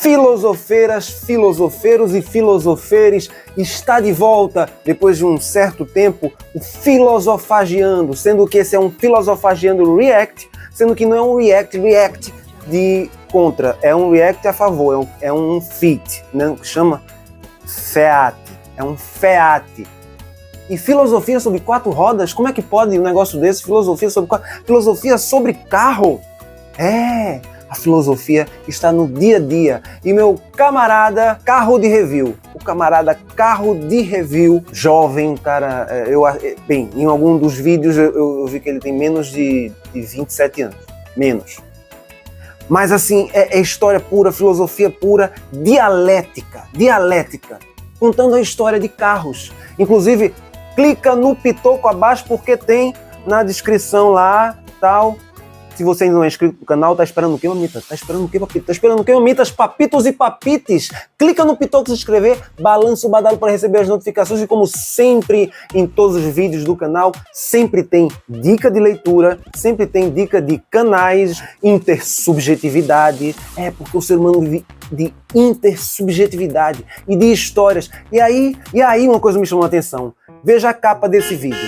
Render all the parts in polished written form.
Filosofeiras, filosofeiros e filosofeires, está de volta, depois de um certo tempo, o Filosofagiando, sendo que esse é um Filosofagiando React, sendo que não é um React de contra, é um React a favor, é um fit, né, que chama FEAT, é um FEAT. E filosofia sobre 4 rodas, como é que pode um negócio desse? Filosofia sobre carro? A filosofia está no dia a dia. E meu camarada carro de review, jovem, um cara, em algum dos vídeos eu vi que ele tem menos de 27 anos, menos. Mas assim, é história pura, filosofia pura, dialética, contando a história de carros. Inclusive, clica no pitoco abaixo porque tem na descrição lá, tal. Se você ainda não é inscrito no canal, tá esperando o quê, mamita? Tá esperando o quê, papito? Tá esperando o quê, mamitas? Papitos e papites! Clica no pitoco se inscrever, balança o badalo para receber as notificações e como sempre em todos os vídeos do canal, sempre tem dica de leitura, sempre tem dica de canais, intersubjetividade, porque o ser humano vive de intersubjetividade e de histórias. E aí uma coisa me chamou a atenção. Veja a capa desse vídeo.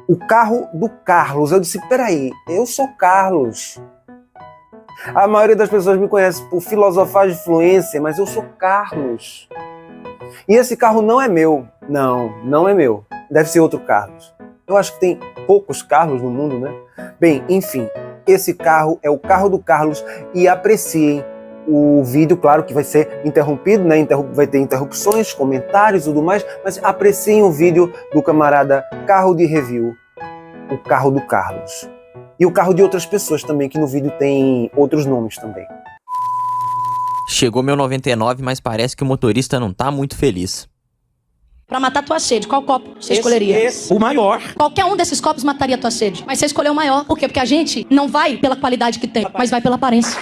O carro do Carlos. Eu disse, peraí, eu sou Carlos. A maioria das pessoas me conhece por filosofar de fluência, mas eu sou Carlos. E esse carro não é meu. Não é meu. Deve ser outro Carlos. Eu acho que tem poucos Carlos no mundo, né? Bem, enfim, esse carro é o carro do Carlos e apreciem o vídeo, claro que vai ser interrompido, né? Vai ter interrupções, comentários e tudo mais, mas apreciem o vídeo do camarada Carro de Review, o carro do Carlos. E o carro de outras pessoas também, que no vídeo tem outros nomes também. Chegou meu 99, mas parece que o motorista não tá muito feliz. Pra matar tua sede, qual copo você escolheria? O maior. Qualquer um desses copos mataria tua sede. Mas você escolheu o maior. Por quê? Porque a gente não vai pela qualidade que tem, mas vai pela aparência.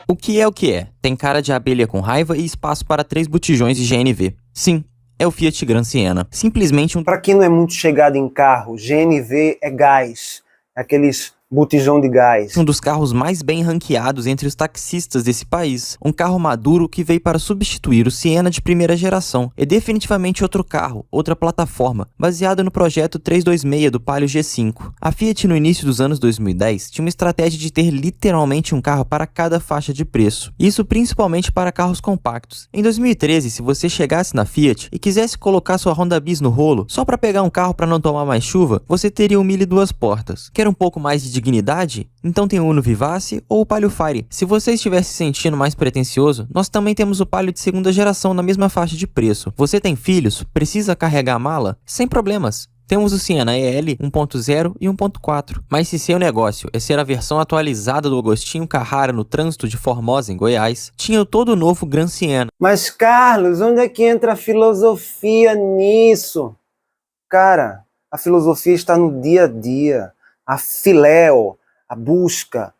O que é? Tem cara de abelha com raiva e espaço para 3 botijões de GNV. Sim, é o Fiat Gran Siena. Simplesmente Para quem não é muito chegado em carro, GNV é gás. Aqueles botijão de gás. Um dos carros mais bem ranqueados entre os taxistas desse país. Um carro maduro que veio para substituir o Siena de primeira geração. É definitivamente outro carro, outra plataforma, baseado no projeto 326 do Palio G5. A Fiat no início dos anos 2010 tinha uma estratégia de ter literalmente um carro para cada faixa de preço. Isso principalmente para carros compactos. Em 2013, se você chegasse na Fiat e quisesse colocar sua Honda Bis no rolo, só para pegar um carro para não tomar mais chuva, você teria um 1002 portas. Quer um pouco mais de dignidade? Então tem o Uno Vivace ou o Palio Fire. Se você estiver se sentindo mais pretensioso, nós também temos o Palio de segunda geração na mesma faixa de preço. Você tem filhos? Precisa carregar a mala? Sem problemas. Temos o Siena EL 1.0 e 1.4. Mas se seu negócio é ser a versão atualizada do Agostinho Carrara no trânsito de Formosa, em Goiás, tinha o todo novo Gran Siena. Mas Carlos, onde é que entra a filosofia nisso? Cara, a filosofia está no dia a dia. A filéu, a busca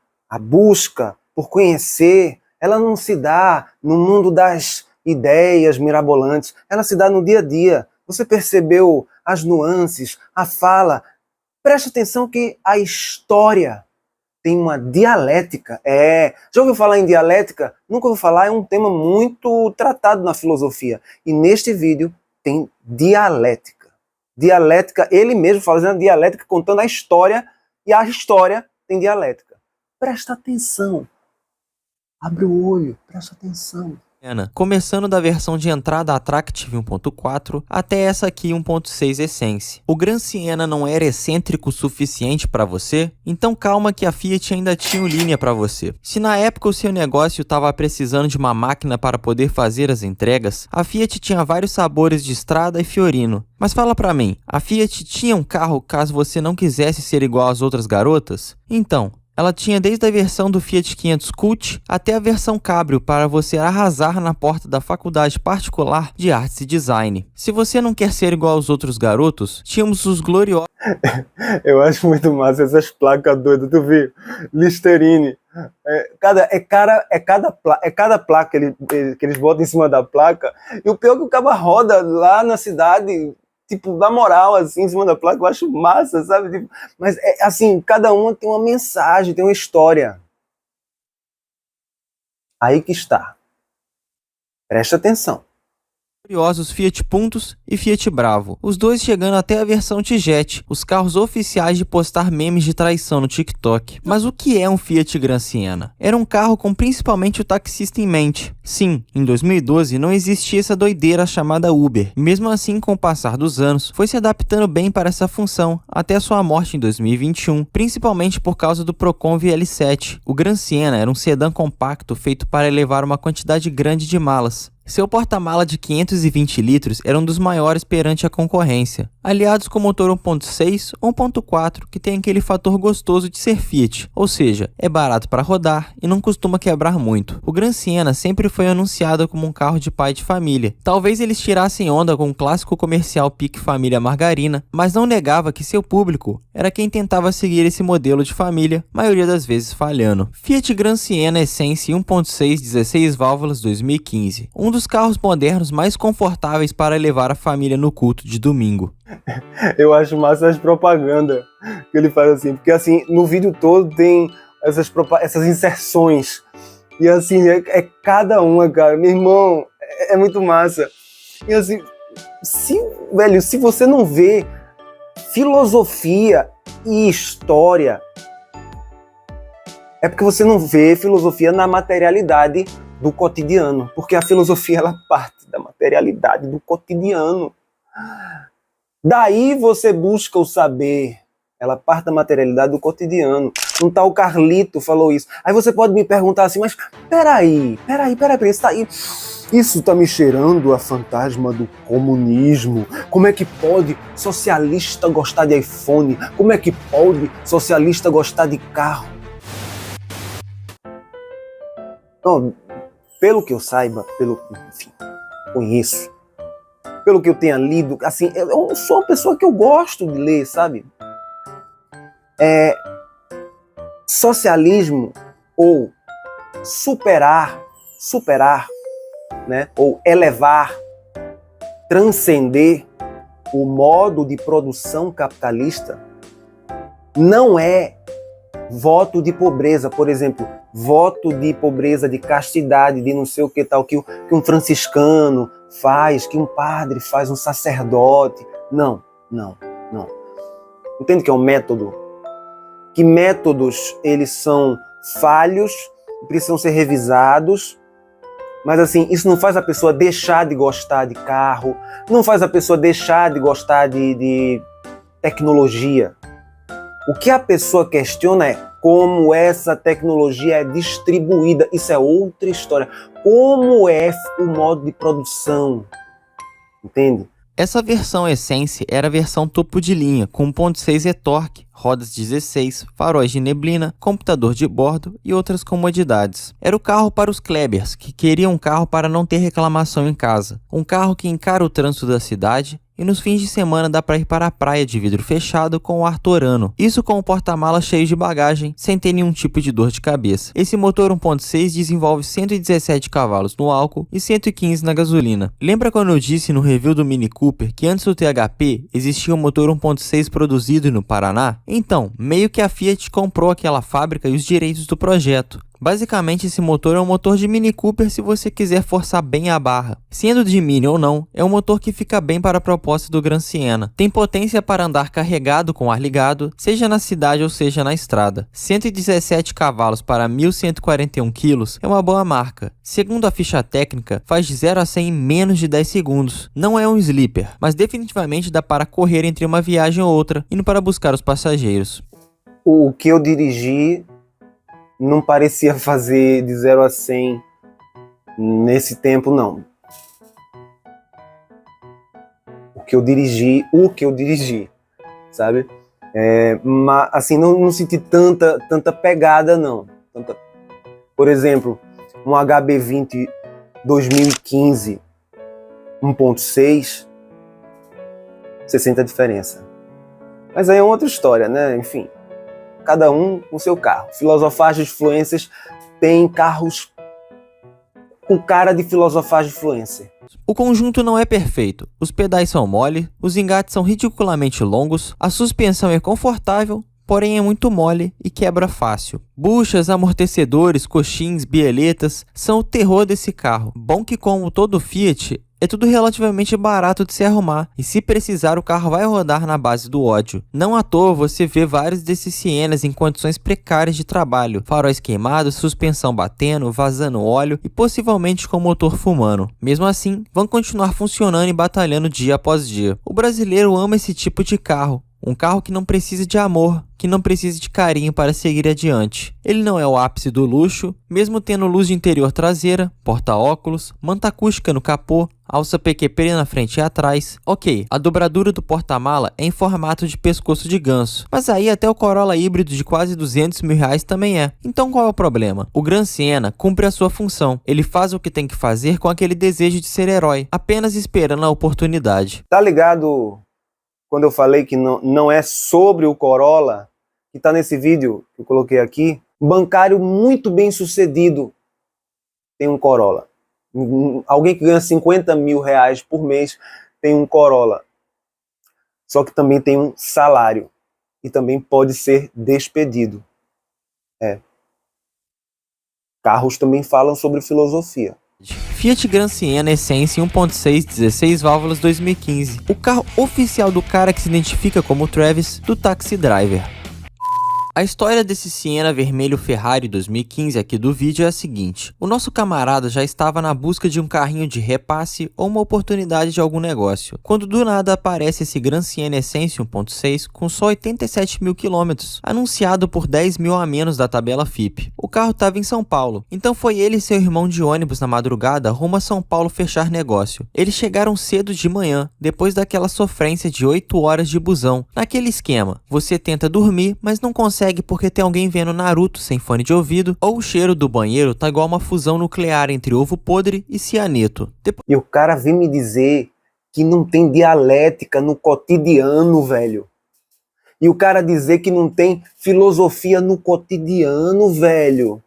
por conhecer, ela não se dá no mundo das ideias mirabolantes, ela se dá no dia a dia. Você percebeu as nuances, a fala? Preste atenção que a história tem uma dialética. Já ouviu falar em dialética? Nunca ouviu falar, é um tema muito tratado na filosofia. E neste vídeo tem dialética. Dialética, ele mesmo fazendo a dialética, contando a história. E a história tem dialética. Presta atenção. Abre o olho, presta atenção. Começando da versão de entrada Attractive 1.4 até essa aqui 1.6 Essence. O Gran Siena não era excêntrico o suficiente para você? Então calma que a Fiat ainda tinha o Linea para você. Se na época o seu negócio estava precisando de uma máquina para poder fazer as entregas, a Fiat tinha vários sabores de Strada e Fiorino. Mas fala pra mim, a Fiat tinha um carro caso você não quisesse ser igual às outras garotas? Então, ela tinha desde a versão do Fiat 500 Cult até a versão Cabrio para você arrasar na porta da faculdade particular de artes e design. Se você não quer ser igual aos outros garotos, tínhamos os gloriosos... Eu acho muito massa essas placas doidas, tu viu? Listerine. Cada placa que eles botam em cima da placa. E o pior é que o cabo roda lá na cidade tipo, na moral, assim, em cima da placa, eu acho massa, sabe? Tipo, mas, assim, cada uma tem uma mensagem, tem uma história. Aí que está. Presta atenção. Curiosos Fiat Puntos e Fiat Bravo, os dois chegando até a versão T-Jet, os carros oficiais de postar memes de traição no TikTok. Mas o que é um Fiat Gran Siena? Era um carro com principalmente o taxista em mente. Sim, em 2012 não existia essa doideira chamada Uber. Mesmo assim, com o passar dos anos, foi se adaptando bem para essa função, até sua morte em 2021, principalmente por causa do Procon VL7. O Gran Siena era um sedã compacto feito para levar uma quantidade grande de malas. Seu porta-mala de 520 litros era um dos maiores perante a concorrência, aliados com motor 1.6 ou 1.4, que tem aquele fator gostoso de ser Fiat, ou seja, é barato para rodar e não costuma quebrar muito. O Gran Siena sempre foi anunciado como um carro de pai de família. Talvez eles tirassem onda com o clássico comercial pique família margarina, mas não negava que seu público era quem tentava seguir esse modelo de família, maioria das vezes falhando. Fiat Gran Siena Essence 1.6 16 válvulas 2015, um dos carros modernos mais confortáveis para levar a família no culto de domingo. Eu acho massa as propagandas que ele faz assim, porque assim, no vídeo todo tem essas inserções, e assim, é cada uma, cara, meu irmão, é muito massa. E assim, se você não vê filosofia e história, é porque você não vê filosofia na materialidade do cotidiano, porque a filosofia ela parte da materialidade do cotidiano. Daí você busca o saber, ela parte da materialidade do cotidiano. Um tal Carlito falou isso. Aí você pode me perguntar assim, mas peraí, isso tá me cheirando a fantasma do comunismo. Como é que pode socialista gostar de iPhone? Como é que pode socialista gostar de carro? Não, pelo que eu saiba, enfim, conheço, pelo que eu tenha lido, assim, eu sou uma pessoa que eu gosto de ler, sabe? Socialismo ou superar, né? Ou elevar, transcender o modo de produção capitalista não é voto de pobreza, por exemplo, voto de pobreza, de castidade, de não sei o que tal, que um franciscano faz, que um padre faz, um sacerdote. Não. Entende que é um método? Que métodos, eles são falhos, precisam ser revisados, mas assim, isso não faz a pessoa deixar de gostar de carro, não faz a pessoa deixar de gostar de tecnologia. O que a pessoa questiona é como essa tecnologia é distribuída. Isso é outra história. Como é o modo de produção? Entende? Essa versão Essence era a versão topo de linha, com 1.6 e-torque, rodas 16, faróis de neblina, computador de bordo e outras comodidades. Era o carro para os Klebers, que queriam um carro para não ter reclamação em casa. Um carro que encara o trânsito da cidade e nos fins de semana dá para ir para a praia de vidro fechado com o ar torando. Isso com o porta-malas cheio de bagagem, sem ter nenhum tipo de dor de cabeça. Esse motor 1.6 desenvolve 117 cavalos no álcool e 115 na gasolina. Lembra quando eu disse no review do Mini Cooper que antes do THP existia um motor 1.6 produzido no Paraná? Então, meio que a Fiat comprou aquela fábrica e os direitos do projeto. Basicamente, esse motor é um motor de Mini Cooper se você quiser forçar bem a barra. Sendo de Mini ou não, é um motor que fica bem para a proposta do Gran Siena. Tem potência para andar carregado com ar ligado, seja na cidade ou seja na estrada. 117 cavalos para 1.141 kg é uma boa marca. Segundo a ficha técnica, faz de 0 a 100 em menos de 10 segundos. Não é um sleeper, mas definitivamente dá para correr entre uma viagem ou outra, indo para buscar os passageiros. O que eu dirigi não parecia fazer de 0 a 100 nesse tempo, não. O que eu dirigi, sabe? Mas, assim, não senti tanta pegada, não. Por exemplo, um HB20 2015 1.6, você sente a diferença. Mas aí é outra história, né? Enfim. Cada um com seu carro. Filosofagem influencers tem carros com cara de filosofagem influencer. O conjunto não é perfeito, os pedais são mole, os engates são ridiculamente longos, a suspensão é confortável, porém é muito mole e quebra fácil. Buchas, amortecedores, coxins, bieletas são o terror desse carro. Bom que, como todo Fiat, é tudo relativamente barato de se arrumar, e se precisar o carro vai rodar na base do ódio. Não à toa você vê vários desses Sienas em condições precárias de trabalho, faróis queimados, suspensão batendo, vazando óleo e possivelmente com o motor fumando. Mesmo assim, vão continuar funcionando e batalhando dia após dia. O brasileiro ama esse tipo de carro. Um carro que não precisa de amor, que não precisa de carinho para seguir adiante. Ele não é o ápice do luxo, mesmo tendo luz de interior traseira, porta-óculos, manta acústica no capô, alça PQP na frente e atrás. Ok, a dobradura do porta-mala é em formato de pescoço de ganso, mas aí até o Corolla híbrido de quase 200 mil reais também é. Então qual é o problema? O Gran Siena cumpre a sua função. Ele faz o que tem que fazer com aquele desejo de ser herói, apenas esperando a oportunidade. Tá ligado quando eu falei que não é sobre o Corolla, que tá nesse vídeo que eu coloquei aqui? Um bancário muito bem sucedido tem um Corolla. Alguém que ganha 50 mil reais por mês tem um Corolla. Só que também tem um salário. E também pode ser despedido. Carros também falam sobre filosofia. Fiat Gran Siena Essence 1.6 16 válvulas 2015. O carro oficial do cara que se identifica como Travis, do Taxi Driver. A história desse Siena vermelho Ferrari 2015 aqui do vídeo é a seguinte: o nosso camarada já estava na busca de um carrinho de repasse ou uma oportunidade de algum negócio, quando do nada aparece esse Gran Siena Essence 1.6 com só 87 mil quilômetros, anunciado por 10 mil a menos da tabela FIPE. O carro estava em São Paulo, então foi ele e seu irmão de ônibus na madrugada rumo a São Paulo fechar negócio. Eles chegaram cedo de manhã, depois daquela sofrência de 8 horas de busão. Naquele esquema, você tenta dormir, mas não consegue porque tem alguém vendo Naruto sem fone de ouvido, ou o cheiro do banheiro tá igual uma fusão nuclear entre ovo podre e cianeto. E o cara vem me dizer que não tem dialética no cotidiano, velho. E o cara dizer que não tem filosofia no cotidiano, velho.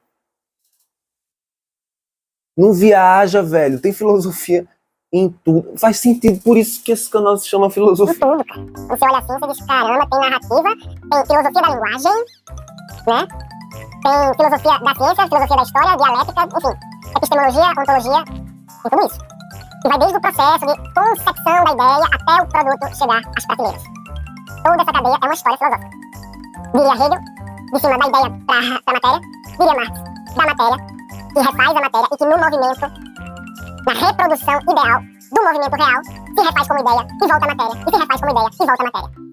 Não viaja, velho. Tem filosofia em tudo. Faz sentido, por isso que esse canal se chama Filosofia. Tudo, cara. Você olha assim, você diz, caramba, tem narrativa, tem filosofia da linguagem, né? Tem filosofia da ciência, filosofia da história, dialética, enfim, epistemologia, ontologia, tem tudo isso. E vai desde o processo de concepção da ideia até o produto chegar às prateleiras. Toda essa cadeia é uma história filosófica. Diria Hegel, de cima da ideia para a matéria, diria Marx, da matéria, que refaz a matéria e que no movimento, na reprodução ideal do movimento real, se refaz como ideia e volta à matéria, e se refaz como ideia e volta à matéria.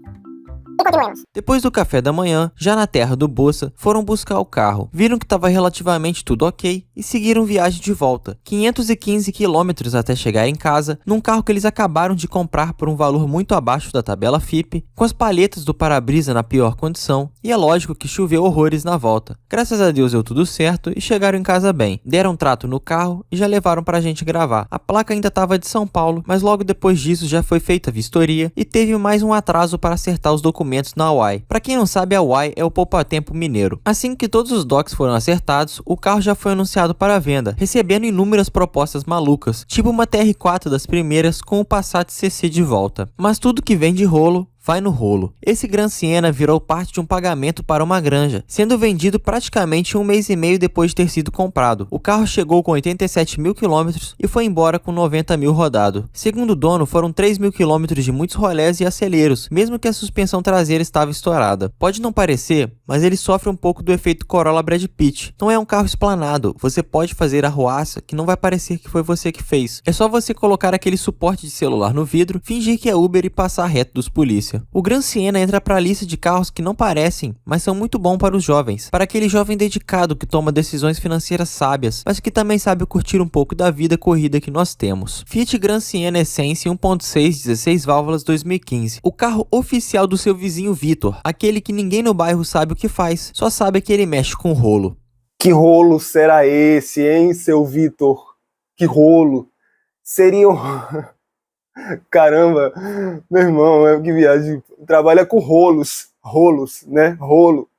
E continuemos. Depois do café da manhã, já na terra do Bossa, foram buscar o carro, viram que estava relativamente tudo ok e seguiram viagem de volta, 515 quilômetros até chegar em casa, num carro que eles acabaram de comprar por um valor muito abaixo da tabela FIPE, com as palhetas do para-brisa na pior condição, e é lógico que choveu horrores na volta. Graças a Deus deu tudo certo e chegaram em casa bem, deram um trato no carro e já levaram pra gente gravar. A placa ainda estava de São Paulo, mas logo depois disso já foi feita a vistoria e teve mais um atraso para acertar os documentos na UAI. Para quem não sabe, a UAI é o poupa-tempo mineiro. Assim que todos os docs foram acertados, o carro já foi anunciado para venda, recebendo inúmeras propostas malucas, tipo uma TR4 das primeiras com o Passat CC de volta. Mas tudo que vem de rolo vai no rolo. Esse Gran Siena virou parte de um pagamento para uma granja, sendo vendido praticamente um mês e meio depois de ter sido comprado. O carro chegou com 87 mil quilômetros e foi embora com 90 mil rodado. Segundo o dono, foram 3 mil quilômetros de muitos rolés e aceleros, mesmo que a suspensão traseira estava estourada. Pode não parecer, mas ele sofre um pouco do efeito Corolla Brad Pitt. Não é um carro esplanado, você pode fazer arruaça que não vai parecer que foi você que fez. É só você colocar aquele suporte de celular no vidro, fingir que é Uber e passar reto dos polícia. O Gran Siena entra para a lista de carros que não parecem, mas são muito bons para os jovens. Para aquele jovem dedicado que toma decisões financeiras sábias, mas que também sabe curtir um pouco da vida corrida que nós temos. Fiat Gran Siena Essence 1.6 16 válvulas 2015. O carro oficial do seu vizinho Vitor, aquele que ninguém no bairro sabe o que faz, só sabe que ele mexe com rolo. Que rolo será esse, hein, seu Vitor? Que rolo? Seria um... Caramba, meu irmão, que viagem. Trabalha com rolos, né? Rolo.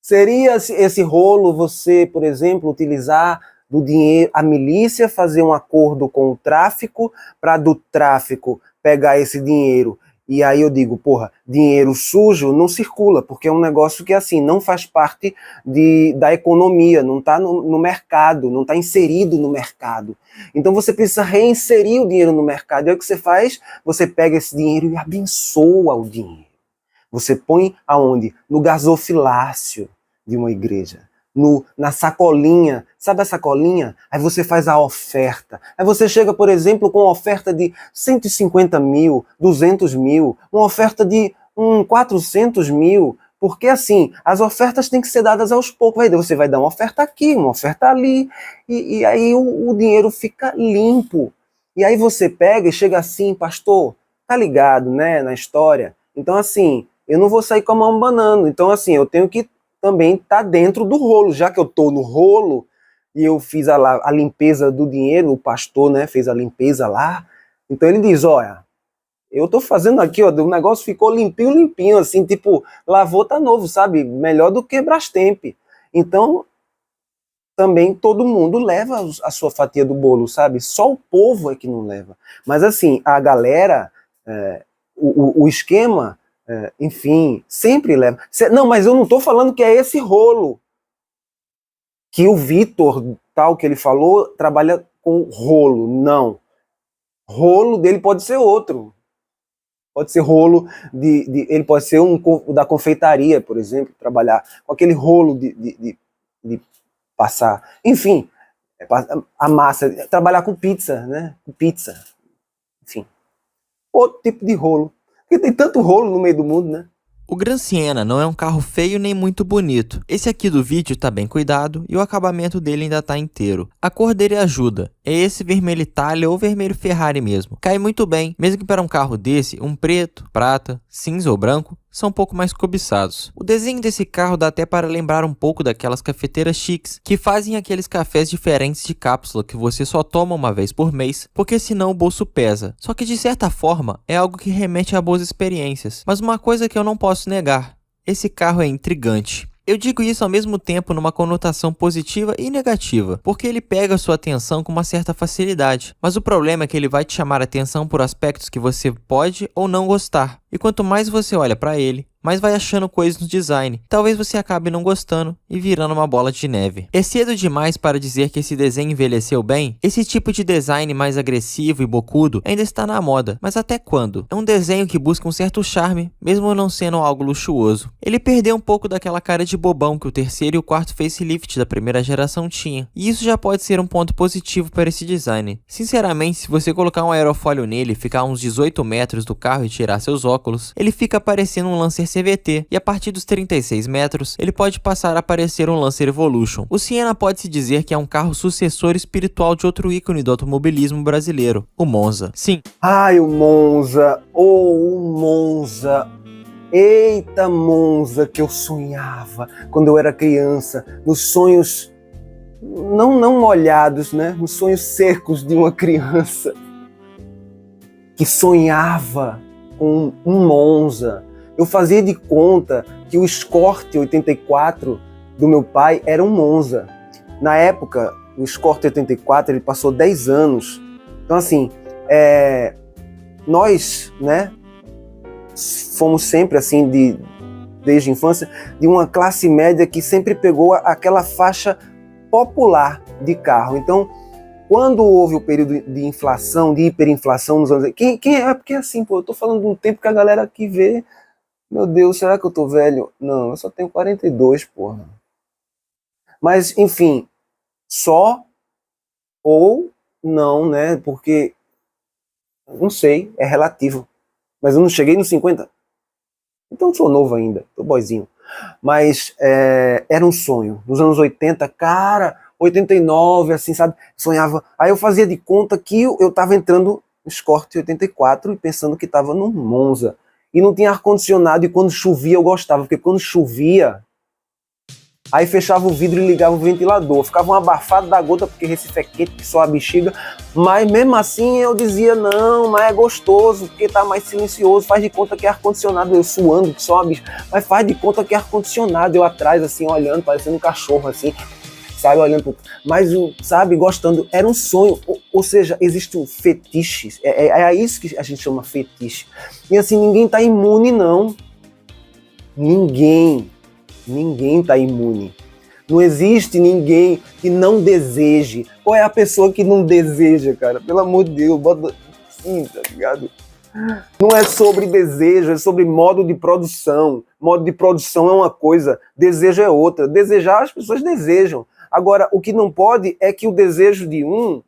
Seria esse rolo você, por exemplo, utilizar do dinheiro, a milícia fazer um acordo com o tráfico para do tráfico pegar esse dinheiro. E aí eu digo, porra, dinheiro sujo não circula, porque é um negócio que assim, não faz parte da economia, não está no mercado, não está inserido no mercado. Então você precisa reinserir o dinheiro no mercado. E aí o que você faz? Você pega esse dinheiro e abençoa o dinheiro. Você põe aonde? No gasofilácio de uma igreja. Na sacolinha, sabe a sacolinha? Aí você faz a oferta. Aí você chega, por exemplo, com uma oferta de 150 mil, 200 mil, uma oferta de 400 mil, porque assim, as ofertas têm que ser dadas aos poucos. Aí você vai dar uma oferta aqui, uma oferta ali, e aí o dinheiro fica limpo. E aí você pega e chega assim, pastor, tá ligado, né, na história? Então assim, eu não vou sair com a mão banando. Então assim, eu tenho que também tá dentro do rolo, já que eu tô no rolo e eu fiz a limpeza do dinheiro, o pastor, né, fez a limpeza lá, então ele diz, olha, eu tô fazendo aqui, ó, o negócio ficou limpinho, assim, tipo, lavou, tá novo, sabe, melhor do que Brastemp. Então, também todo mundo leva a sua fatia do bolo, sabe, só o povo é que não leva. Mas assim, a galera, o esquema, enfim, sempre leva. Não, mas eu não estou falando que é esse rolo que o Vitor, tal que ele falou, trabalha com rolo. Não. Rolo dele pode ser outro. Pode ser rolo ele pode ser da confeitaria, por exemplo, trabalhar com aquele rolo de passar. Enfim, a massa, trabalhar com pizza, né? Com pizza. Enfim, outro tipo de rolo. Porque tem tanto rolo no meio do mundo, né? O Gran Siena não é um carro feio nem muito bonito. Esse aqui do vídeo tá bem cuidado e o acabamento dele ainda tá inteiro. A cor dele ajuda. É esse vermelho Itália ou vermelho Ferrari mesmo. Cai muito bem, mesmo que para um carro desse, um preto, prata, cinza ou branco são um pouco mais cobiçados. O desenho desse carro dá até para lembrar um pouco daquelas cafeteiras chiques que fazem aqueles cafés diferentes de cápsula que você só toma uma vez por mês, porque senão o bolso pesa. Só que de certa forma é algo que remete a boas experiências. Mas uma coisa que eu não posso negar, esse carro é intrigante. Eu digo isso ao mesmo tempo numa conotação positiva e negativa, porque ele pega a sua atenção com uma certa facilidade. Mas o problema é que ele vai te chamar a atenção por aspectos que você pode ou não gostar. E quanto mais você olha para ele, mais vai achando coisas no design. Talvez você acabe não gostando e virando uma bola de neve. É cedo demais para dizer que esse desenho envelheceu bem? Esse tipo de design mais agressivo e bocudo ainda está na moda, mas até quando? É um desenho que busca um certo charme, mesmo não sendo algo luxuoso. Ele perdeu um pouco daquela cara de bobão que o terceiro e o quarto facelift da primeira geração tinha, e isso já pode ser um ponto positivo para esse design. Sinceramente, se você colocar um aerofólio nele, ficar a uns 18 metros do carro e tirar seus óculos, ele fica parecendo um Lancer CVT, e a partir dos 36 metros, ele pode passar a parecer um Lancer Evolution. O Siena pode-se dizer que é um carro sucessor espiritual de outro ícone do automobilismo brasileiro, o Monza. Sim. Ai, o Monza, o Monza. Eita, Monza, que eu sonhava quando eu era criança, nos sonhos não molhados, né? Nos sonhos secos de uma criança que sonhava com um Monza. Eu fazia de conta que o Escort 84 do meu pai era um Monza. Na época, o Escort 84 ele passou 10 anos. Então, assim, nós, né, fomos sempre, assim, desde a infância, de uma classe média que sempre pegou aquela faixa popular de carro. Então, quando houve o período de inflação, de hiperinflação nos anos... Porque assim, pô, eu tô falando de um tempo que a galera aqui vê... Meu Deus, será que eu tô velho? Não, eu só tenho 42, porra. Mas, enfim, só ou não, né? Porque, não sei, é relativo. Mas eu não cheguei nos 50. Então eu sou novo ainda, tô boizinho. Mas era um sonho. Nos anos 80, cara, 89, assim, sabe? Sonhava. Aí eu fazia de conta que eu tava entrando no Escort 84 e pensando que tava no Monza. E não tinha ar-condicionado, e quando chovia eu gostava, porque quando chovia, aí fechava o vidro e ligava o ventilador, ficava um abafado da gota, porque Recife é quente, que só a bexiga, mas mesmo assim eu dizia, não, mas é gostoso, porque tá mais silencioso, faz de conta que é ar-condicionado, eu suando, que só a bexiga, mas faz de conta que é ar-condicionado, eu atrás, assim, olhando, parecendo um cachorro, assim, sabe, olhando pro... Mas, sabe, gostando, era um sonho, ou seja, existe um fetiche, é isso que a gente chama fetiche. E assim, ninguém tá imune, não. Ninguém tá imune. Não existe ninguém que não deseje. Qual é a pessoa que não deseja, cara? Pelo amor de Deus, bota assim, tá ligado? Não é sobre desejo, é sobre modo de produção. Modo de produção é uma coisa, desejo é outra. Desejar, as pessoas desejam. Agora, o que não pode é que o desejo de um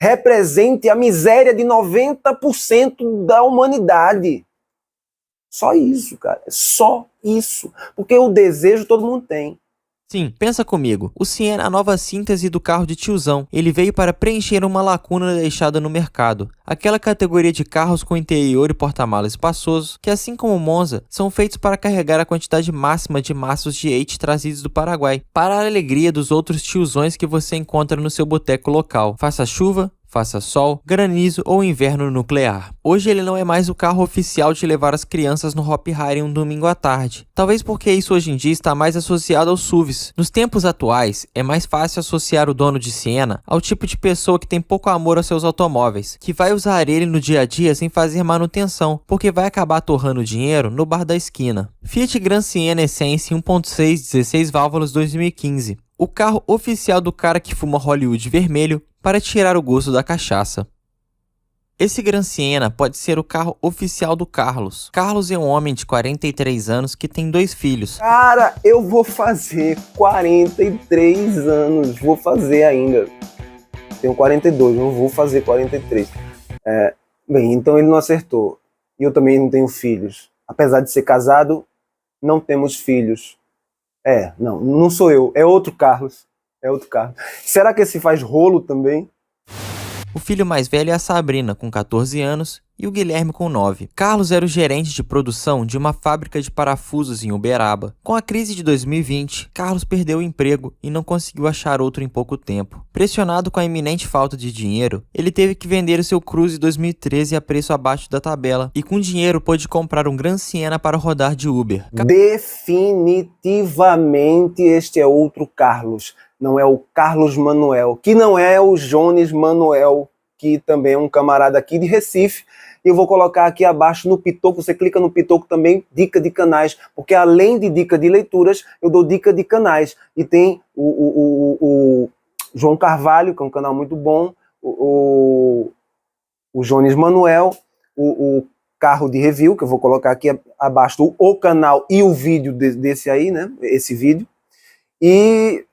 represente a miséria de 90% da humanidade. Só isso, cara. Só isso. Porque o desejo todo mundo tem. Sim, pensa comigo. O Siena é a nova síntese do carro de tiozão. Ele veio para preencher uma lacuna deixada no mercado. Aquela categoria de carros com interior e porta-malas espaçosos, que assim como o Monza, são feitos para carregar a quantidade máxima de maços de leite trazidos do Paraguai, para a alegria dos outros tiozões que você encontra no seu boteco local. Faça chuva, faça sol, granizo ou inverno nuclear. Hoje ele não é mais o carro oficial de levar as crianças no Hop Hari um domingo à tarde. Talvez porque isso hoje em dia está mais associado aos SUVs. Nos tempos atuais, é mais fácil associar o dono de Siena ao tipo de pessoa que tem pouco amor aos seus automóveis, que vai usar ele no dia a dia sem fazer manutenção, porque vai acabar torrando dinheiro no bar da esquina. Fiat Gran Siena Essence 1.6 16 válvulas 2015. O carro oficial do cara que fuma Hollywood vermelho para tirar o gosto da cachaça. Esse Gran Siena pode ser o carro oficial do Carlos. Carlos é um homem de 43 anos que tem 2 filhos. Cara, eu vou fazer 43 anos. Vou fazer ainda. Tenho 42, não vou fazer 43. Bem, então ele não acertou. E eu também não tenho filhos. Apesar de ser casado, não temos filhos. Não sou eu. É outro Carlos. Será que esse faz rolo também? O filho mais velho é a Sabrina, com 14 anos, e o Guilherme com 9. Carlos era o gerente de produção de uma fábrica de parafusos em Uberaba. Com a crise de 2020, Carlos perdeu o emprego e não conseguiu achar outro em pouco tempo. Pressionado com a iminente falta de dinheiro, ele teve que vender o seu Cruze 2013 a preço abaixo da tabela, e com dinheiro pôde comprar um Gran Siena para rodar de Uber. Definitivamente este é outro Carlos. Não é o Carlos Manuel, que não é o Jones Manuel, que também é um camarada aqui de Recife. E eu vou colocar aqui abaixo no Pitoco, você clica no Pitoco também, dica de canais, porque além de dica de leituras, eu dou dica de canais. E tem o João Carvalho, que é um canal muito bom, o Jones Manuel, o Carro de Review, que eu vou colocar aqui abaixo o canal e o vídeo desse aí, né? Esse vídeo. E...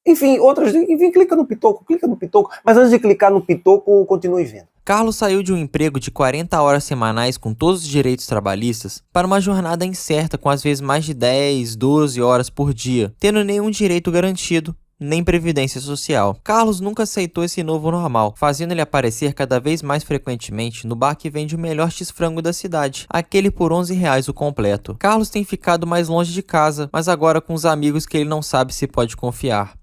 enfim, clica no Pitoco. Mas antes de clicar no Pitoco, continue vendo. Carlos saiu de um emprego de 40 horas semanais com todos os direitos trabalhistas para uma jornada incerta com às vezes mais de 10, 12 horas por dia, tendo nenhum direito garantido, nem previdência social. Carlos nunca aceitou esse novo normal, fazendo ele aparecer cada vez mais frequentemente no bar que vende o melhor x-frango da cidade, aquele por R$11 o completo. Carlos tem ficado mais longe de casa, mas agora com os amigos que ele não sabe se pode confiar.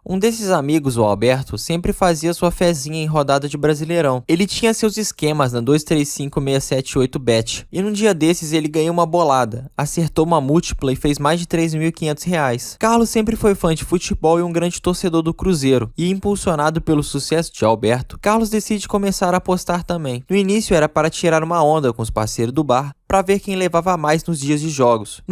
Um desses amigos, o Alberto, sempre fazia sua fezinha em rodada de Brasileirão. Ele tinha seus esquemas na 235678bet, e num dia desses ele ganhou uma bolada, acertou uma múltipla e fez mais de R$3.500. Carlos sempre foi fã de futebol e um grande torcedor do Cruzeiro, e impulsionado pelo sucesso de Alberto, Carlos decide começar a apostar também. No início era para tirar uma onda com os parceiros do bar, para ver quem levava mais nos dias de jogos.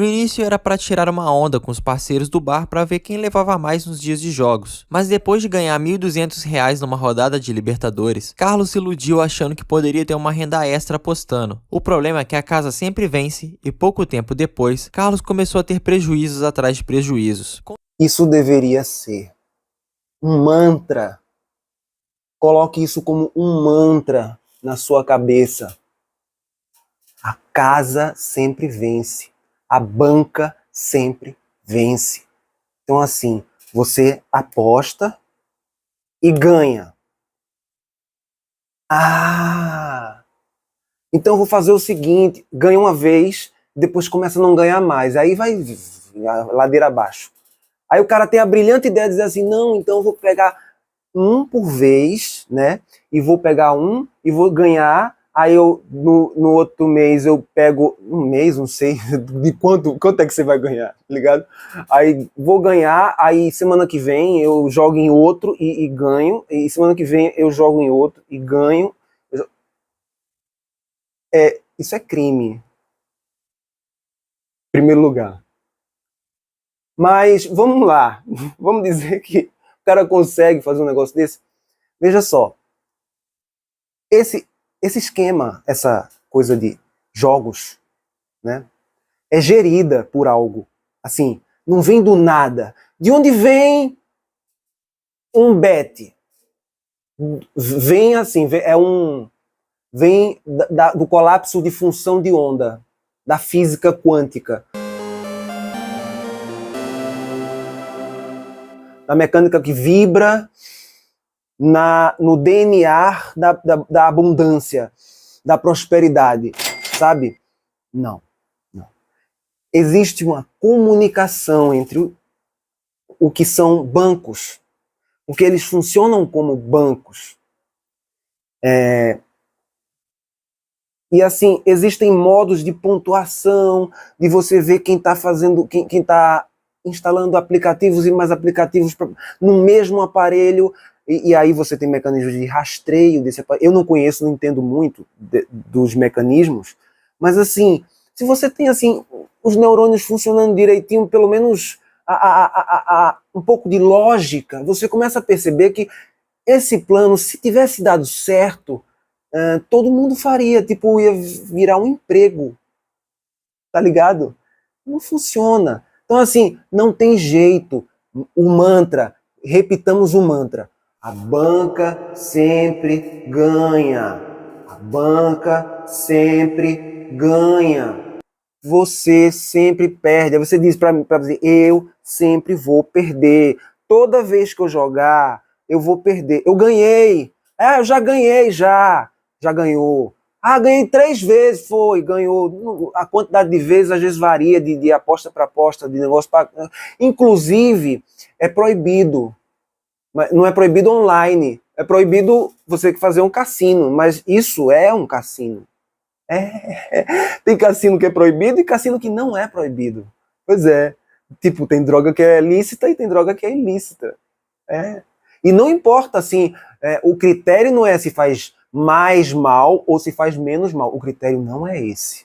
Mas depois de ganhar R$1.200 numa rodada de Libertadores, Carlos se iludiu achando que poderia ter uma renda extra apostando. O problema é que a casa sempre vence e pouco tempo depois, Carlos começou a ter prejuízos atrás de prejuízos. Isso deveria ser um mantra. Coloque isso como um mantra na sua cabeça. A casa sempre vence. A banca sempre vence. Então, assim, você aposta e ganha. Então eu vou fazer o seguinte, ganha uma vez, depois começa a não ganhar mais. Aí vai a ladeira abaixo. Aí o cara tem a brilhante ideia de dizer assim, não, então eu vou pegar um por vez, né? E vou pegar um e vou ganhar Aí no outro mês eu pego, um mês, não sei, de quanto é que você vai ganhar, tá ligado? Aí vou ganhar, aí semana que vem eu jogo em outro e ganho, e semana que vem eu jogo em outro e ganho. Isso é crime, em primeiro lugar. Mas vamos lá, vamos dizer que o cara consegue fazer um negócio desse. Veja só, esse esquema, essa coisa de jogos, né, é gerida por algo. Assim, não vem do nada. De onde vem um bet? Vem assim, vem do colapso de função de onda, da física quântica, da mecânica que vibra no DNA da abundância, da prosperidade, sabe? Não. Existe uma comunicação entre o que são bancos, porque eles funcionam como bancos. E assim, existem modos de pontuação, de você ver quem está fazendo, quem está instalando aplicativos e mais aplicativos no mesmo aparelho, e aí você tem mecanismos de rastreio desse aparelho. Eu não conheço, não entendo muito dos mecanismos, mas assim, se você tem assim os neurônios funcionando direitinho, pelo menos um pouco de lógica, você começa a perceber que esse plano, se tivesse dado certo, todo mundo faria, tipo, ia virar um emprego, tá ligado? Não funciona. Então, assim, não tem jeito. O mantra, repitamos o mantra. A banca sempre ganha. A banca sempre ganha. Você sempre perde. Aí você diz para mim, eu sempre vou perder. Toda vez que eu jogar, eu vou perder. Eu ganhei. Eu já ganhei, já ganhou. Ganhei 3 vezes, ganhou. A quantidade de vezes às vezes varia de aposta para aposta, de negócio para. Inclusive, é proibido. Não é proibido online. É proibido você fazer um cassino, mas isso é um cassino. Tem cassino que é proibido e cassino que não é proibido. Pois é. Tipo, tem droga que é lícita e tem droga que é ilícita. E não importa, assim, o critério não é se faz mais mal ou se faz menos mal. O critério não é esse.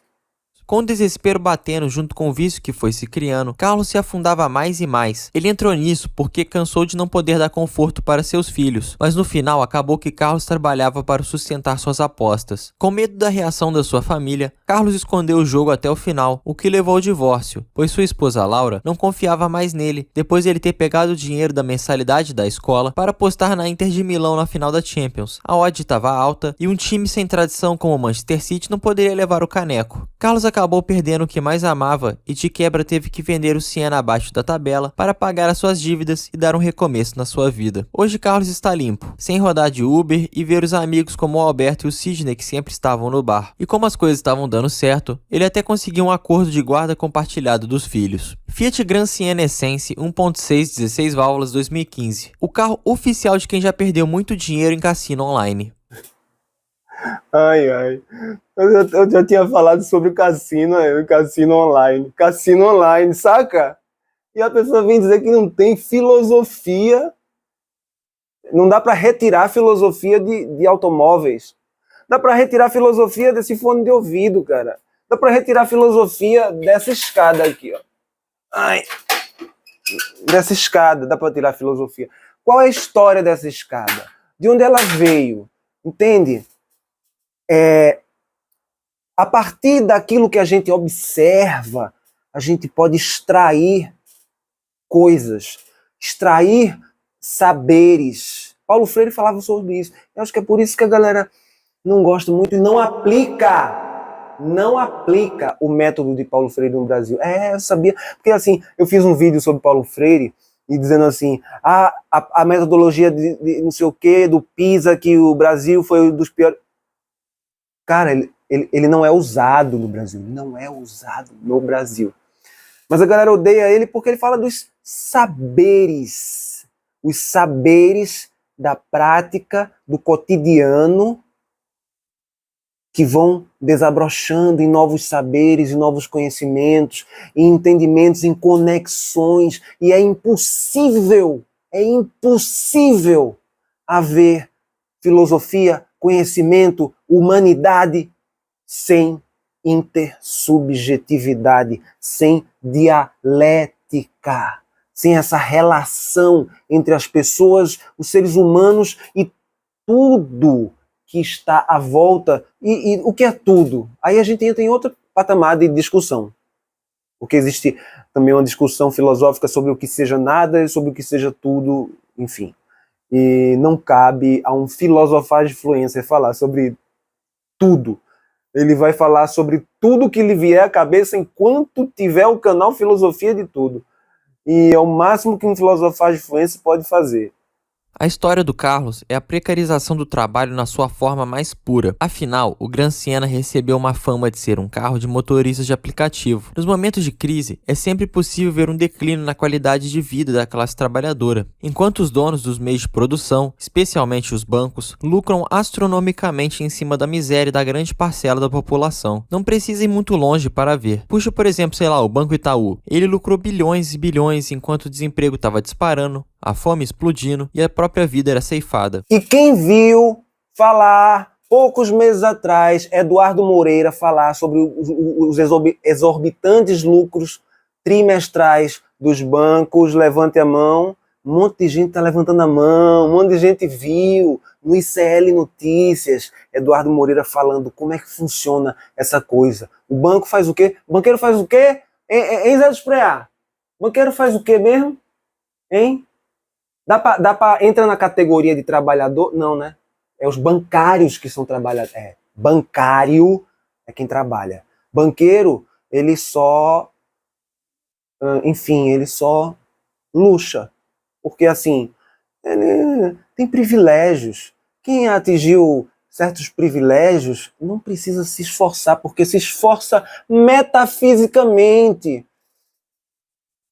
Com o desespero batendo junto com o vício que foi se criando, Carlos se afundava mais e mais. Ele entrou nisso porque cansou de não poder dar conforto para seus filhos, mas no final acabou que Carlos trabalhava para sustentar suas apostas. Com medo da reação da sua família, Carlos escondeu o jogo até o final, o que levou ao divórcio, pois sua esposa Laura não confiava mais nele, depois de ele ter pegado o dinheiro da mensalidade da escola para apostar na Inter de Milão na final da Champions. A odd estava alta e um time sem tradição como o Manchester City não poderia levar o caneco. Carlos acabou perdendo o que mais amava e de quebra teve que vender o Siena abaixo da tabela para pagar as suas dívidas e dar um recomeço na sua vida. Hoje Carlos está limpo, sem rodar de Uber e ver os amigos como o Alberto e o Sidney que sempre estavam no bar. E como as coisas estavam dando certo, ele até conseguiu um acordo de guarda compartilhado dos filhos. Fiat Gran Siena Essence 1.6 16 válvulas 2015. O carro oficial de quem já perdeu muito dinheiro em cassino online. Ai. Eu já tinha falado sobre o cassino online. Cassino online, saca? E a pessoa vem dizer que não tem filosofia. Não dá para retirar a filosofia de automóveis. Dá para retirar a filosofia desse fone de ouvido, cara. Dá para retirar a filosofia dessa escada aqui, ó. Dessa escada, dá para tirar a filosofia. Qual é a história dessa escada? De onde ela veio? Entende? A partir daquilo que a gente observa, a gente pode extrair coisas, extrair saberes. Paulo Freire falava sobre isso. Eu acho que é por isso que a galera não gosta muito e não aplica o método de Paulo Freire no Brasil. Eu sabia, porque assim, eu fiz um vídeo sobre Paulo Freire e dizendo assim, a metodologia de não sei o que, do PISA, que o Brasil foi um dos piores. Cara, ele não é usado no Brasil. Não é usado no Brasil. Mas a galera odeia ele porque ele fala dos saberes. Os saberes da prática, do cotidiano, que vão desabrochando em novos saberes, em novos conhecimentos, em entendimentos, em conexões, e é impossível haver filosofia, conhecimento, humanidade sem intersubjetividade, sem dialética, sem essa relação entre as pessoas, os seres humanos e tudo que está à volta. E o que é tudo? Aí a gente entra em outro patamar de discussão. Porque existe também uma discussão filosófica sobre o que seja nada e sobre o que seja tudo, enfim. E não cabe a um filosofar de influência falar sobre tudo. Ele vai falar sobre tudo que lhe vier à cabeça enquanto tiver o canal Filosofia de Tudo. E é o máximo que um filosofar de influência pode fazer. A história do Carlos é a precarização do trabalho na sua forma mais pura. Afinal, o Gran Siena recebeu uma fama de ser um carro de motoristas de aplicativo. Nos momentos de crise, é sempre possível ver um declínio na qualidade de vida da classe trabalhadora, enquanto os donos dos meios de produção, especialmente os bancos, lucram astronomicamente em cima da miséria da grande parcela da população. Não precisa ir muito longe para ver. Puxa, por exemplo, o Banco Itaú. Ele lucrou bilhões e bilhões enquanto o desemprego estava disparando, a fome explodindo e a própria vida era ceifada. E quem viu falar, poucos meses atrás, Eduardo Moreira falar sobre os exorbitantes lucros trimestrais dos bancos, levante a mão, um monte de gente está levantando a mão, um monte de gente viu no ICL Notícias, Eduardo Moreira falando como é que funciona essa coisa. O banco faz o quê? O banqueiro faz o quê? Hein, Zé dos Preá? O banqueiro faz o quê mesmo? Hein? Dá pra entrar na categoria de trabalhador? Não, né? É os bancários que são trabalhadores. Bancário é quem trabalha. Banqueiro, ele só luxa. Porque, assim, ele tem privilégios. Quem atingiu certos privilégios não precisa se esforçar, porque se esforça metafisicamente.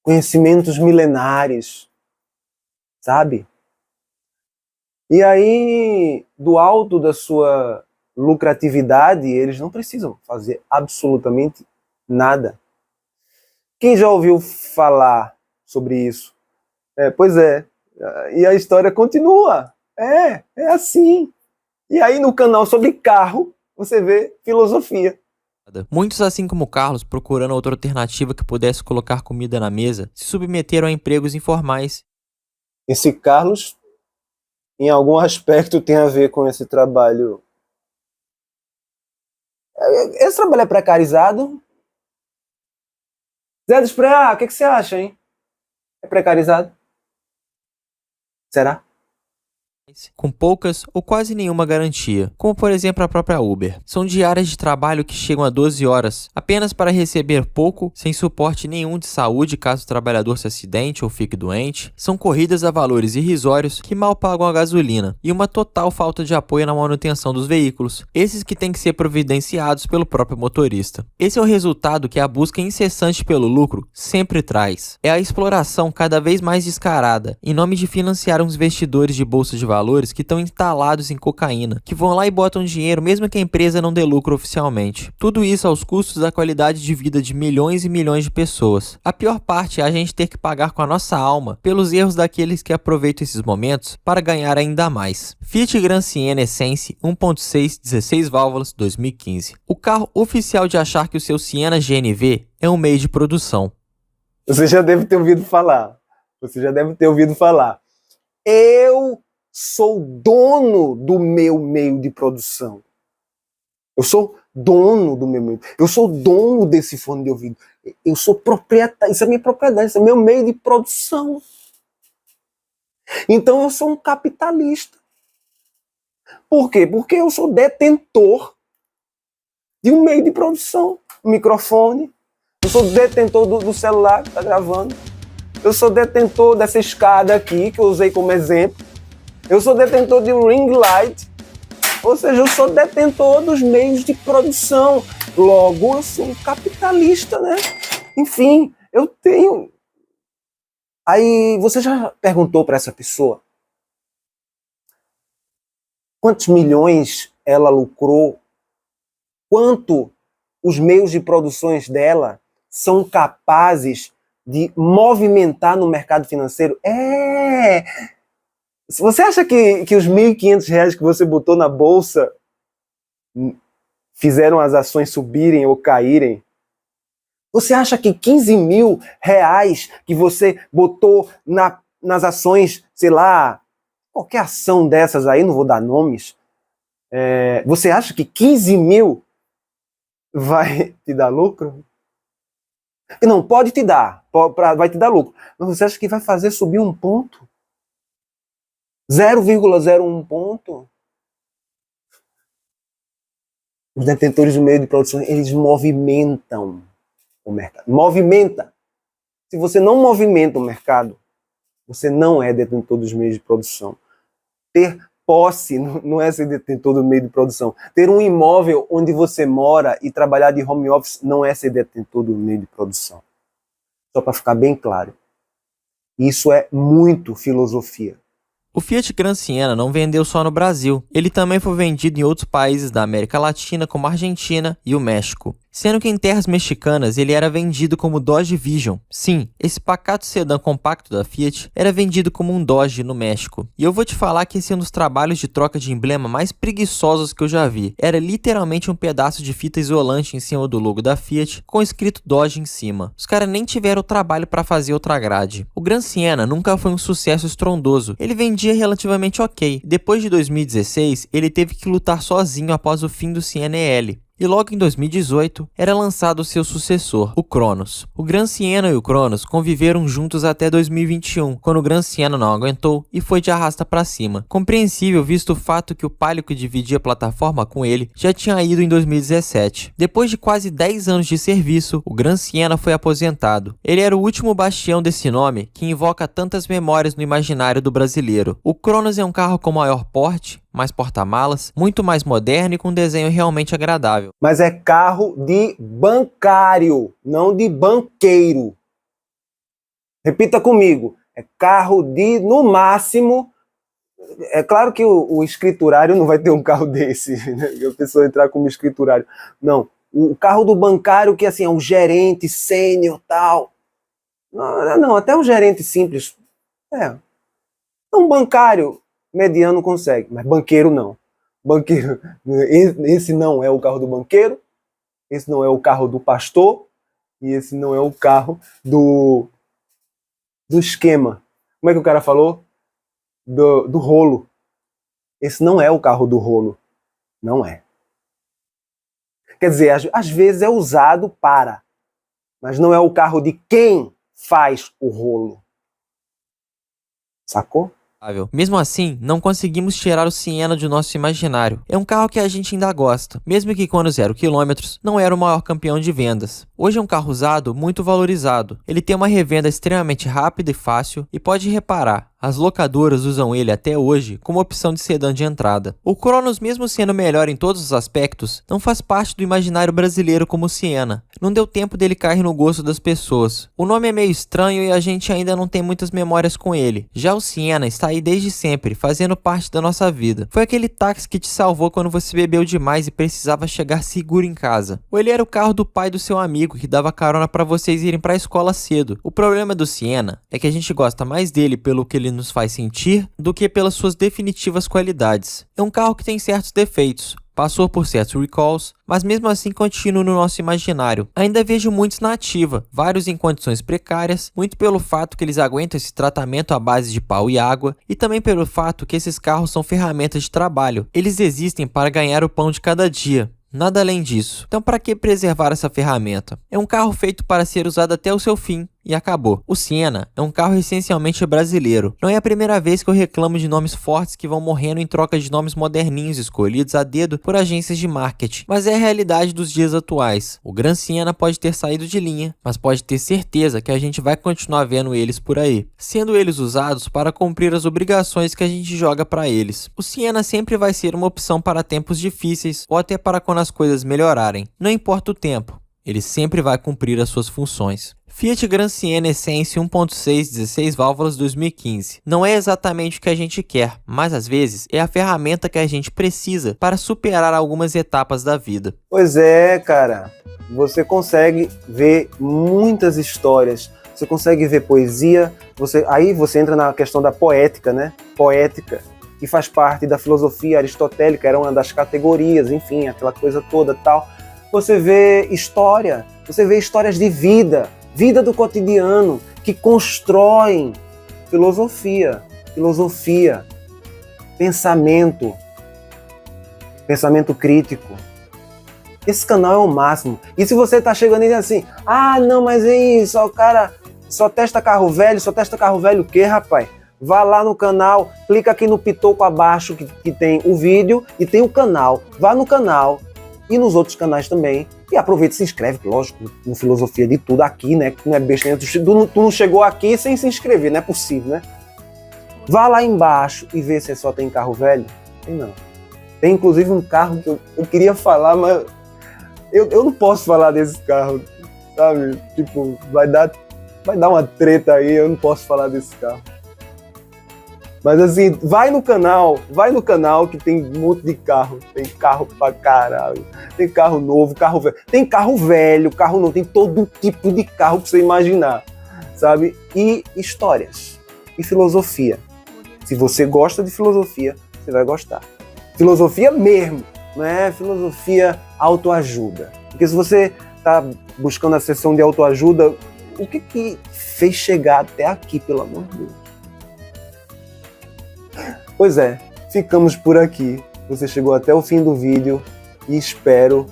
Conhecimentos milenares. Sabe? E aí, do alto da sua lucratividade, eles não precisam fazer absolutamente nada. Quem já ouviu falar sobre isso? Pois é. E a história continua. É assim. E aí no canal sobre carro, você vê filosofia. Muitos, assim como Carlos, procurando outra alternativa que pudesse colocar comida na mesa, se submeteram a empregos informais. Esse Carlos, em algum aspecto, tem a ver com esse trabalho. Esse trabalho é precarizado? Zé dos Preá, o que você acha, hein? É precarizado? Será? Com poucas ou quase nenhuma garantia, como por exemplo a própria Uber. São diárias de trabalho que chegam a 12 horas, apenas para receber pouco, sem suporte nenhum de saúde caso o trabalhador se acidente ou fique doente. São corridas a valores irrisórios que mal pagam a gasolina e uma total falta de apoio na manutenção dos veículos, esses que têm que ser providenciados pelo próprio motorista. Esse é o resultado que a busca incessante pelo lucro sempre traz. É a exploração cada vez mais descarada, em nome de financiar uns investidores de bolsa de valores que estão instalados em cocaína, que vão lá e botam dinheiro mesmo que a empresa não dê lucro oficialmente. Tudo isso aos custos da qualidade de vida de milhões e milhões de pessoas. A pior parte é a gente ter que pagar com a nossa alma pelos erros daqueles que aproveitam esses momentos para ganhar ainda mais. Fiat Gran Siena Essence 1.6 16 válvulas 2015. O carro oficial de achar que o seu Siena GNV é um meio de produção. Você já deve ter ouvido falar. Eu sou dono do meu meio de produção. Eu sou dono do meu meio. Eu sou dono desse fone de ouvido. Eu sou proprietário. Isso é minha propriedade. Isso é meu meio de produção. Então eu sou um capitalista. Por quê? Porque eu sou detentor de um meio de produção. Um microfone. Eu sou detentor do celular que está gravando. Eu sou detentor dessa escada aqui, que eu usei como exemplo. Eu sou detentor de um ring light. Ou seja, eu sou detentor dos meios de produção. Logo, eu sou um capitalista, né? Enfim, eu tenho... Aí, você já perguntou para essa pessoa quantos milhões ela lucrou quanto os meios de produções dela são capazes de movimentar no mercado financeiro? Se você acha que os R$ 1.500 que você botou na bolsa fizeram as ações subirem ou caírem? Você acha que R$ 15.000 que você botou nas ações, sei lá, qualquer ação dessas aí, não vou dar nomes, você acha que 15 mil vai te dar lucro? Não, pode te dar, vai te dar lucro. Mas você acha que vai fazer subir um ponto? 0,01 ponto? Os detentores do meio de produção, eles movimentam o mercado. Movimenta. Se você não movimenta o mercado, você não é detentor dos meios de produção. Ter posse não é ser detentor do meio de produção. Ter um imóvel onde você mora e trabalhar de home office não é ser detentor do meio de produção. Só para ficar bem claro. Isso é muito filosofia. O Fiat Gran Siena não vendeu só no Brasil, ele também foi vendido em outros países da América Latina, como a Argentina e o México. Sendo que em terras mexicanas ele era vendido como Dodge Vision. Sim, esse pacato sedã compacto da Fiat era vendido como um Dodge no México. E eu vou te falar que esse é um dos trabalhos de troca de emblema mais preguiçosos que eu já vi. Era literalmente um pedaço de fita isolante em cima do logo da Fiat, com escrito Dodge em cima. Os caras nem tiveram o trabalho para fazer outra grade. O Gran Siena nunca foi um sucesso estrondoso. Ele vendia relativamente ok. Depois de 2016, ele teve que lutar sozinho após o fim do Siena EL. E logo em 2018, era lançado seu sucessor, o Cronos. O Gran Siena e o Cronos conviveram juntos até 2021, quando o Gran Siena não aguentou e foi de arrasta pra cima. Compreensível visto o fato que o Palio que dividia a plataforma com ele já tinha ido em 2017. Depois de quase 10 anos de serviço, o Gran Siena foi aposentado. Ele era o último bastião desse nome que invoca tantas memórias no imaginário do brasileiro. O Cronos é um carro com maior porte, mais porta-malas, muito mais moderno e com um desenho realmente agradável. Mas é carro de bancário, não de banqueiro. Repita comigo, é carro de, no máximo, é claro que o escriturário não vai ter um carro desse, né? A pessoa entrar como escriturário. Não, o carro do bancário que assim, é um gerente sênior tal. Não, até um gerente simples. Um bancário mediano consegue, mas banqueiro não. Banqueiro, esse não é o carro do banqueiro, esse não é o carro do pastor, e esse não é o carro do esquema. Como é que o cara falou? Do rolo. Esse não é o carro do rolo. Não é. Quer dizer, às vezes é usado para, mas não é o carro de quem faz o rolo. Sacou? Mesmo assim, não conseguimos tirar o Siena de nosso imaginário. É um carro que a gente ainda gosta, mesmo que quando 0 km não era o maior campeão de vendas. Hoje é um carro usado muito valorizado. Ele tem uma revenda extremamente rápida e fácil e pode reparar, as locadoras usam ele até hoje como opção de sedã de entrada. O Cronos, mesmo sendo melhor em todos os aspectos, não faz parte do imaginário brasileiro como o Siena. Não deu tempo dele cair no gosto das pessoas. O nome é meio estranho e a gente ainda não tem muitas memórias com ele. Já o Siena está aí desde sempre, fazendo parte da nossa vida. Foi aquele táxi que te salvou quando você bebeu demais e precisava chegar seguro em casa. Ou ele era o carro do pai do seu amigo que dava carona para vocês irem para a escola cedo. O problema do Siena é que a gente gosta mais dele pelo que ele nos faz sentir do que pelas suas definitivas qualidades. É um carro que tem certos defeitos, passou por certos recalls, mas mesmo assim continua no nosso imaginário. Ainda vejo muitos na ativa, vários em condições precárias, muito pelo fato que eles aguentam esse tratamento à base de pau e água, e também pelo fato que esses carros são ferramentas de trabalho. Eles existem para ganhar o pão de cada dia. Nada além disso. Então para que preservar essa ferramenta? É um carro feito para ser usado até o seu fim. E acabou. O Siena é um carro essencialmente brasileiro. Não é a primeira vez que eu reclamo de nomes fortes que vão morrendo em troca de nomes moderninhos escolhidos a dedo por agências de marketing, mas é a realidade dos dias atuais. O Gran Siena pode ter saído de linha, mas pode ter certeza que a gente vai continuar vendo eles por aí, sendo eles usados para cumprir as obrigações que a gente joga para eles. O Siena sempre vai ser uma opção para tempos difíceis ou até para quando as coisas melhorarem. Não importa o tempo. Ele sempre vai cumprir as suas funções. Fiat Gran Siena Essence 1.6 16 válvulas 2015. Não é exatamente o que a gente quer, mas às vezes é a ferramenta que a gente precisa para superar algumas etapas da vida. Pois é, cara. Você consegue ver muitas histórias, você consegue ver poesia, aí você entra na questão da poética, né? Poética, que faz parte da filosofia aristotélica, era uma das categorias, enfim, aquela coisa toda tal. Você vê história, você vê histórias de vida do cotidiano, que constroem filosofia, pensamento crítico. Esse canal é o máximo. E se você tá chegando e diz assim, não, mas é isso, o cara só testa carro velho o quê, rapaz? Vá lá no canal, clica aqui no pitoco abaixo que tem o vídeo e tem o canal. Vá no canal e nos outros canais também. E aproveita e se inscreve, lógico, no Filosofia de Tudo aqui, né? Que não é besta, né? Tu não chegou aqui sem se inscrever, não é possível, né? Vá lá embaixo e vê se só tem carro velho. Tem não. Tem inclusive um carro que eu queria falar, mas eu não posso falar desse carro, sabe? Tipo, vai dar uma treta aí, eu não posso falar desse carro. Mas assim, vai no canal que tem um monte de carro. Tem carro pra caralho. Tem carro novo, carro velho. Tem carro velho, carro novo. Tem todo tipo de carro que você imaginar, sabe? E histórias. E filosofia. Se você gosta de filosofia, você vai gostar. Filosofia mesmo, não é filosofia autoajuda. Porque se você tá buscando a sessão de autoajuda, o que fez chegar até aqui, pelo amor de Deus? Pois é, ficamos por aqui. Você chegou até o fim do vídeo e espero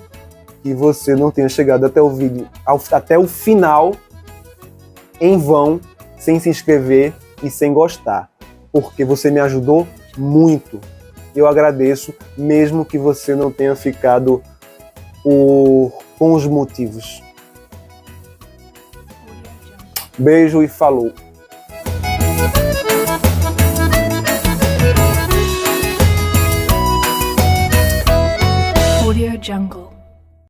que você não tenha chegado até o vídeo, até o final, em vão, sem se inscrever e sem gostar, porque você me ajudou muito. Eu agradeço, mesmo que você não tenha ficado com os motivos. Beijo e falou! Audio Jungle.